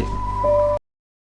magic.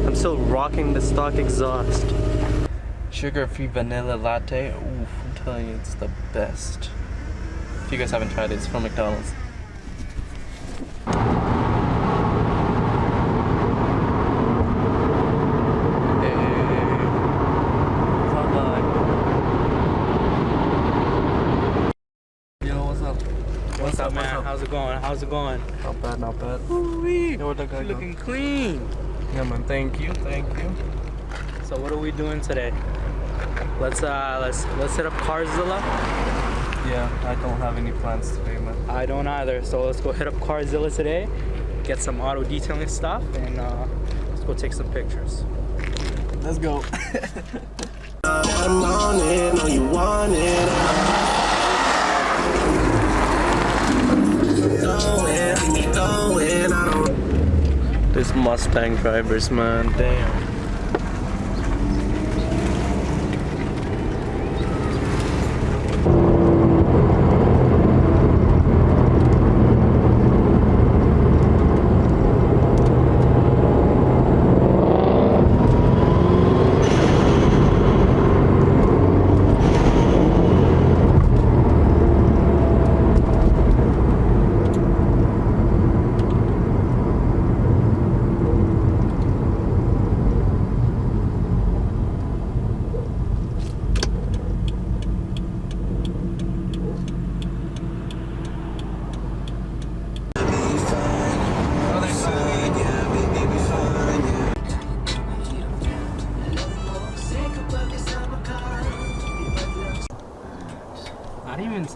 I'm still rocking the stock exhaust. Sugar-free vanilla latte. Ooh, I'm telling you, it's the best. If you guys haven't tried it, it's from McDonald's. What's up, man? How's it going? How's it going? Not bad, not bad. Ooh-wee. Yo, where'd that guy go? Looking clean. Yeah, man. Thank you, thank you. So what are we doing today? Let's hit up Carzilla. Yeah, I don't have any plans today, man. I don't either. So let's go hit up Carzilla today, get some auto detailing stuff, and let's go take some pictures. Let's go. I'm on it, know you want it. This Mustang drivers, man, damn.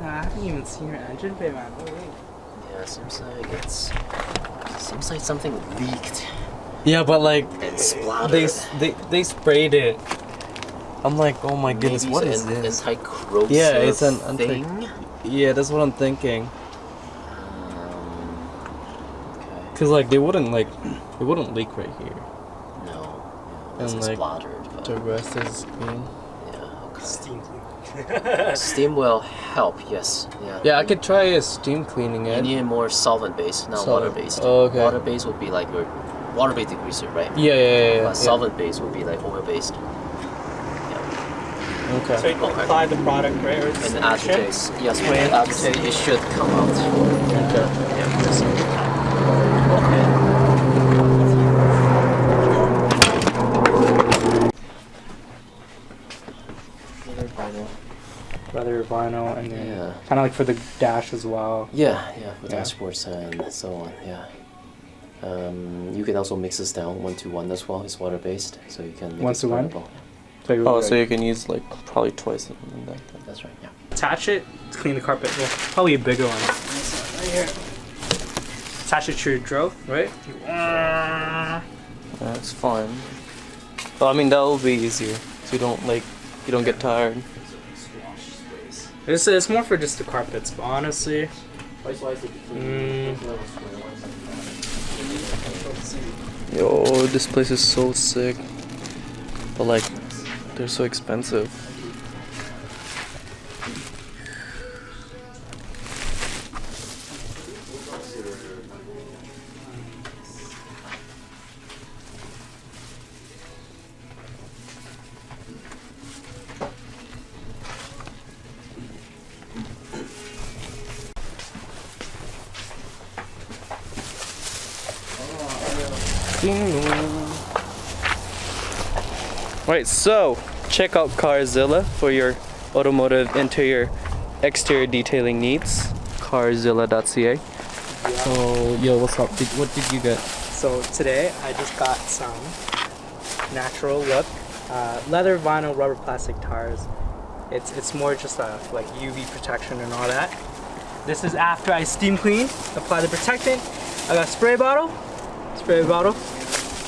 I haven't even seen your engine bay, man. Yeah, seems like something leaked Yeah, but like and splattered. they sprayed it. I'm like, oh my goodness, Maybe what it's is an this? anti-corrosive Yeah, it's an thing. Yeah, that's what I'm thinking. Okay. Cause like they wouldn't leak right here. No. Yeah, And, it's like, splattered. But, The rest is clean. yeah. Okay. Steam clean. Steam will help. Yes. Yeah. Yeah, I could try a steam cleaning You it. need more solvent-based, not Solvent. water-based. Oh, okay. Water-based would be like your water-based degreaser, right? Yeah. But solvent-based would be like oil-based. Yeah. Okay. So you can apply the product, right? Or And agitate. Yes, when it agitate, it should come out. Okay. Yeah. Just, Leather, vinyl, and then Yeah. kind of like for the dash as well. Yeah, for Yeah. dashboards and so on. Yeah. You can also mix this down 1-to-1 as well. It's water-based, so you can make 1-to-1? it spreadable. So you Oh, so you can use like probably twice in that. That's right. Yeah. attach it to clean the carpet. Well, probably a bigger one. Right here. Attach it to your drill, right? That's fine. Well, I mean that will be easier, so you don't get tired. It's more for just the carpets, but honestly, Yo, this place is so sick, but like they're so expensive. Right, so check out Carzilla for your automotive interior exterior detailing needs. Carzilla.ca. So, yo, what's up? What did you get? so today I just got some natural look leather, vinyl, rubber, plastic tires. It's more just like UV protection and all that. This is after I steam clean, apply the protectant. I got a spray bottle,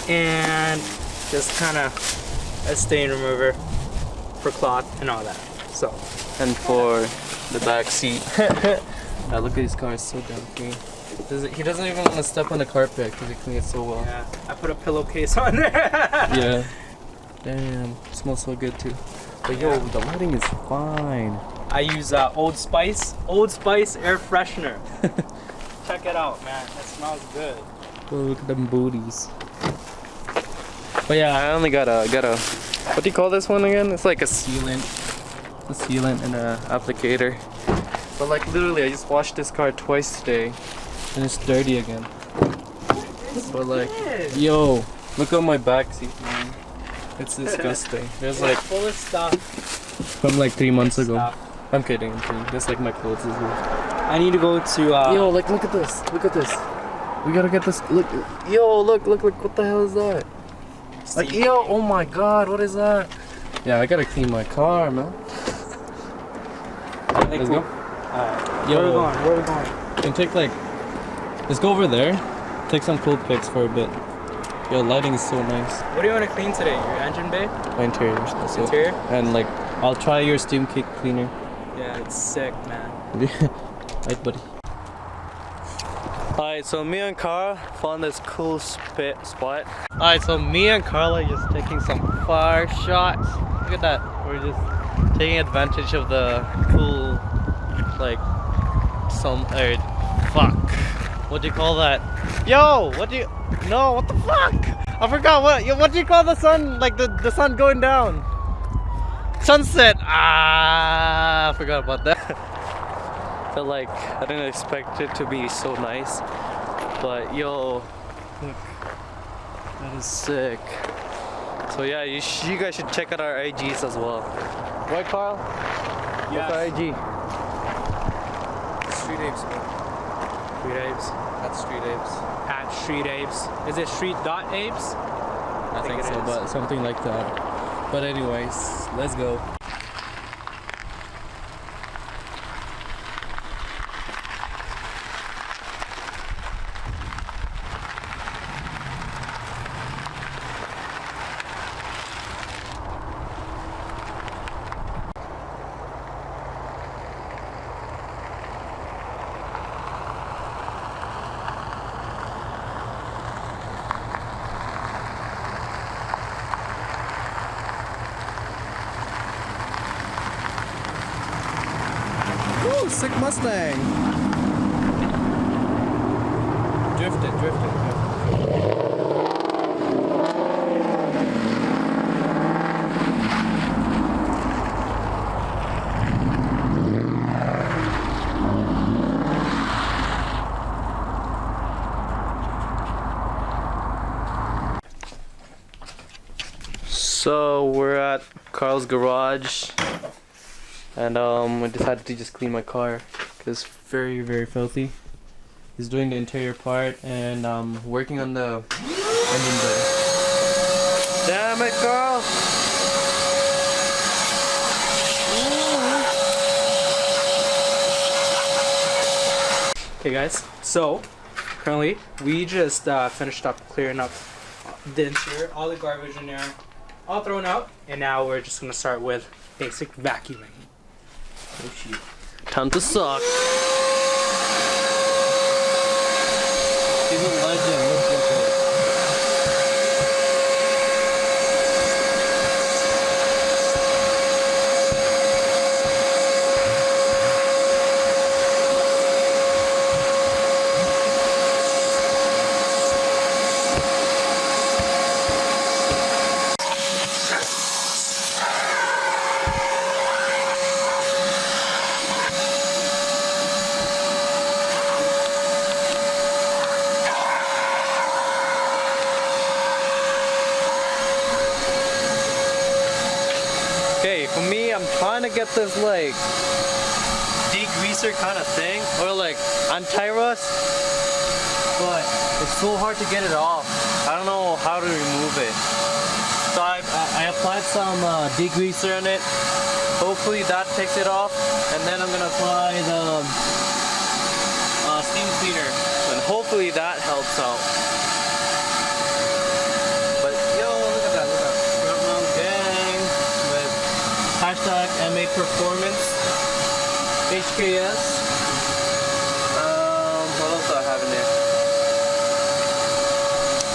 and just kind of a stain remover for cloth and all that. So, And for the back seat. Now look at his car, it's so damn clean. He doesn't even want to step on the carpet because he cleans it so well. yeah, I put a pillowcase on there. Yeah. Damn, smells so good too. But yo, the lighting is fine. I use Old Spice air freshener. Check it out, man. It smells good. Oh, look at them booties. But yeah, I only got a what do you call this one again? It's like a sealant and a applicator. But like literally, I just washed this car twice today, and it's dirty again. But like, yo, look at my back seat, man. It's disgusting. There's like Full of stuff. from like 3 months ago. Stuff. I'm kidding. That's like my clothes as well. I need to go to. Yo, like look at this. Look at this. We gotta get this. Look. Yo, look. What the hell is that? Like, yo, oh my God, what is that? Yeah, I gotta clean my car, man. Let's go. Alright. Yo. Where are we going? You can take like, let's go over there. Take some cool pics for a bit. Yo, lighting is so nice. What do you want to clean today? Your engine bay? My interior. That's it. Interior? And like, I'll try your steam cake cleaner. Yeah, it's sick, man. Right, buddy. Alright, so me and Carl found this cool spot. Alright, so me and Carl are just taking some fire shots. Look at that. We're just taking advantage of the cool, like, fuck. What do you call that? Yo, what the fuck? I forgot what do you call the sun, like the sun going down? Sunset. I forgot about that. But like, I didn't expect it to be so nice. But yo, look, that is sick. So yeah, you guys should check out our IGs as well. Right, Carl? Yes. What's our IG? Street Apes, bro. Street Apes. That's Street Apes. At Street Apes. Is it street.apes? I think it so, is. but something like that. But anyways, let's go. Ooh, sick Mustang. Drifted. So we're at Carl's garage. And I decided to just clean my car because it's very, very filthy. He's doing the interior part and working on the engine bay. Damn it, Carl! Okay, guys. So, currently, we just finished up clearing up the interior, all the garbage in there, all thrown out, and now we're just gonna start with basic vacuuming. Oh shit. Time to suck. He's a legend. Look at it. Okay, for me, I'm trying to get this like degreaser kind of thing, or like anti-rust, but it's so hard to get it off. I don't know how to remove it. So I applied some degreaser on it, Hopefully that takes it off, and then I'm gonna apply the steam cleaner, and hopefully that helps out. But yo, look at that, look at that. Front mount gang with hashtag MA Performance HKS. What else do I have in there?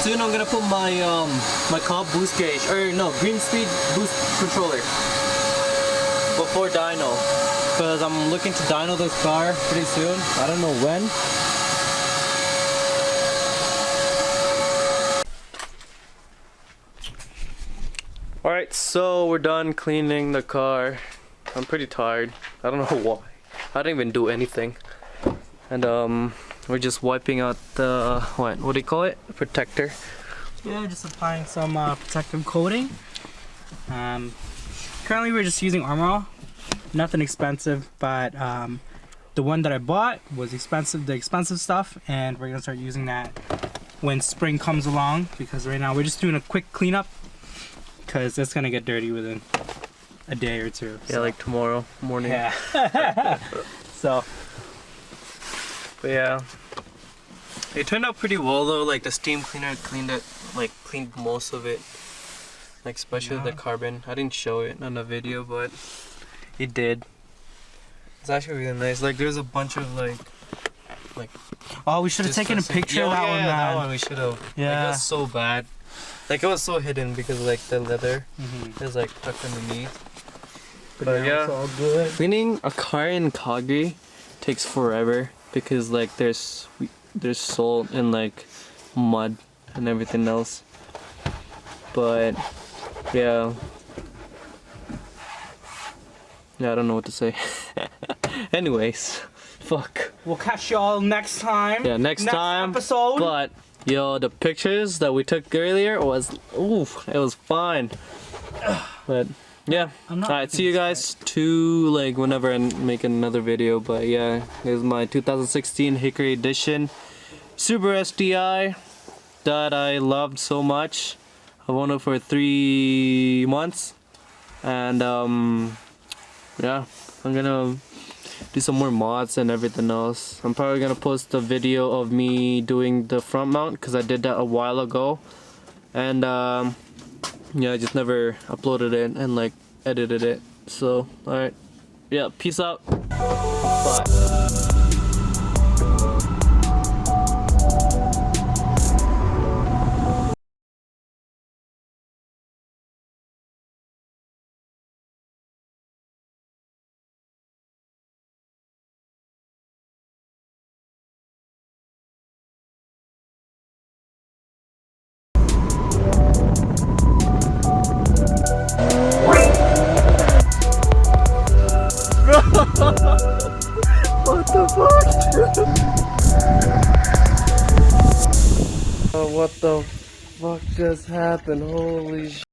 Soon I'm gonna put my my Cobb boost gauge, or no, Green Speed boost controller before dyno, because I'm looking to dyno this car pretty soon. I don't know when. Alright, so we're done cleaning the car. I'm pretty tired. I don't know why. I didn't even do anything. And we're just wiping out the what do you call it? Protector. Yeah, just applying some protective coating. Currently we're just using Armor All. Nothing expensive, but the one that I bought was expensive, the expensive stuff, and we're gonna start using that when spring comes along, because right now we're just doing a quick cleanup because it's gonna get dirty within a day or two. Yeah, like tomorrow morning. Yeah. So. But yeah, it turned out pretty well though. Like the steam cleaner cleaned it, like cleaned most of it, like especially the carbon. I didn't show it on the video, but it did. It's actually really nice. Like there's a bunch of like Oh, we should have taken a picture of that one, man. that one we should have. Yeah. Like, it was so bad. Like it was so hidden because like the leather is like tucked underneath. But yeah, it's all good. cleaning a car in Calgary takes forever because like there's salt and like mud and everything else. But yeah, I don't know what to say. Anyways, fuck. We'll catch y'all next time. Yeah, next time. Episode. But yo, the pictures that we took earlier was it was fine. But yeah, alright, see you guys like whenever I make another video. But yeah, here's my 2016 Hickory Edition Super STI that I loved so much. I owned it for 3 months, and yeah, I'm gonna do some more mods and everything else. I'm probably gonna post a video of me doing the front mount because I did that a while ago, and yeah, I just never uploaded it and like edited it. So alright, yeah, peace out, bye. What the fuck? Oh, what the fuck just happened? Holy shit.